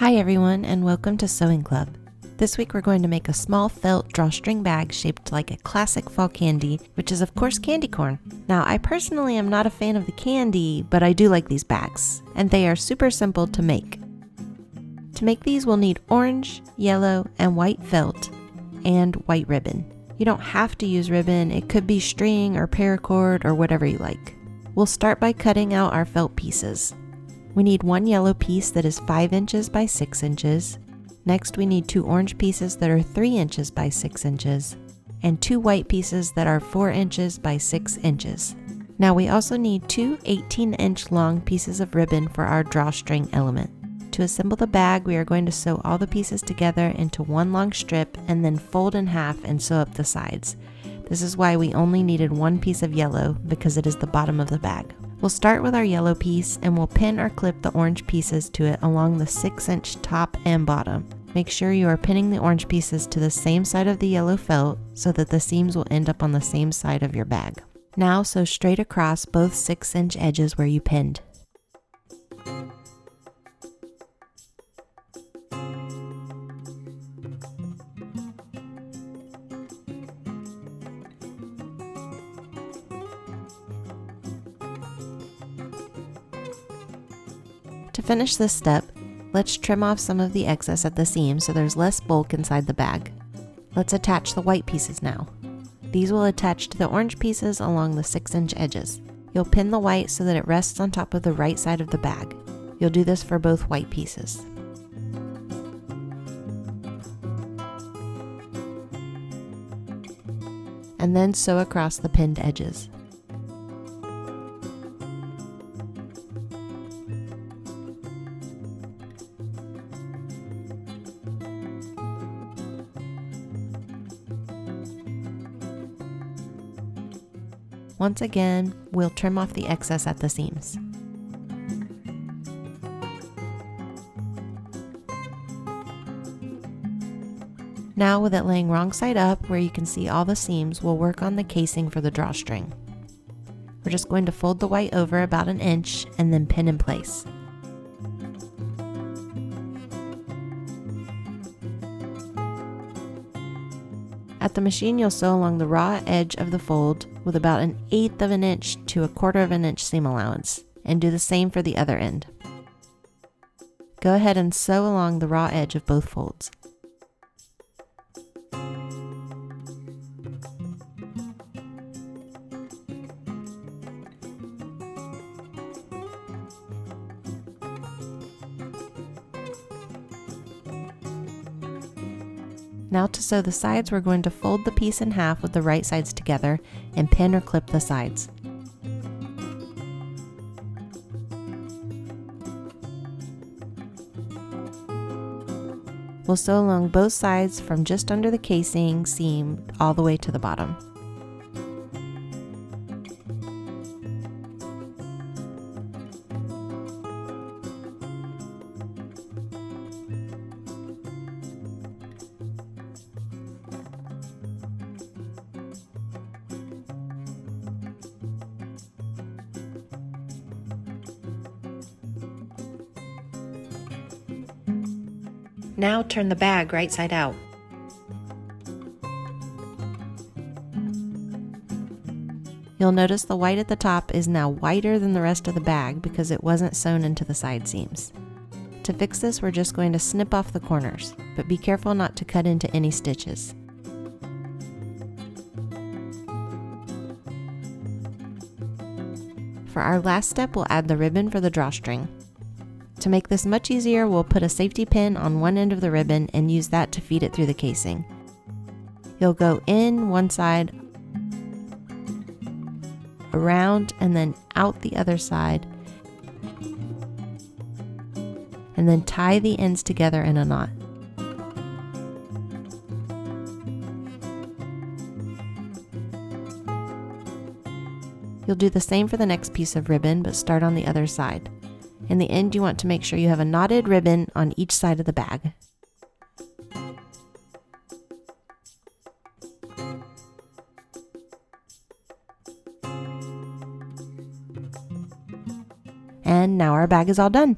Hi everyone, and welcome to Sewing Club. This week we're going to make a small felt drawstring bag shaped like a classic fall candy, which is of course candy corn. Now I personally am not a fan of the candy, but I do like these bags, and they are super simple to make. To make these we'll need orange, yellow, and white felt, and white ribbon. You don't have to use ribbon, it could be string or paracord or whatever you like. We'll start by cutting out our felt pieces. We need one yellow piece that is 5 inches by 6 inches. Next we need 2 orange pieces that are 3 inches by 6 inches, and 2 white pieces that are 4 inches by 6 inches. Now we also need 2 18-inch long pieces of ribbon for our drawstring element. To assemble the bag, we are going to sew all the pieces together into one long strip and then fold in half and sew up the sides. This is why we only needed one piece of yellow, because it is the bottom of the bag. We'll start with our yellow piece and we'll pin or clip the orange pieces to it along the 6-inch top and bottom. Make sure you are pinning the orange pieces to the same side of the yellow felt so that the seams will end up on the same side of your bag. Now sew straight across both 6-inch edges where you pinned. To finish this step, let's trim off some of the excess at the seam so there's less bulk inside the bag. Let's attach the white pieces now. These will attach to the orange pieces along the 6-inch edges. You'll pin the white so that it rests on top of the right side of the bag. You'll do this for both white pieces. And then sew across the pinned edges. Once again, we'll trim off the excess at the seams. Now, with it laying wrong side up where you can see all the seams, we'll work on the casing for the drawstring. We're just going to fold the white over about 1 inch and then pin in place. At the machine, you'll sew along the raw edge of the fold with about 1/8 of an inch to 1/4 of an inch seam allowance, and do the same for the other end. Go ahead and sew along the raw edge of both folds. Now to sew the sides, we're going to fold the piece in half with the right sides together and pin or clip the sides. We'll sew along both sides from just under the casing seam all the way to the bottom. Now turn the bag right side out. You'll notice the white at the top is now whiter than the rest of the bag because it wasn't sewn into the side seams. To fix this, we're just going to snip off the corners, but be careful not to cut into any stitches. For our last step, we'll add the ribbon for the drawstring. To make this much easier, we'll put a safety pin on one end of the ribbon and use that to feed it through the casing. You'll go in one side, around, and then out the other side, and then tie the ends together in a knot. You'll do the same for the next piece of ribbon, but start on the other side. In the end, you want to make sure you have a knotted ribbon on each side of the bag. And now our bag is all done.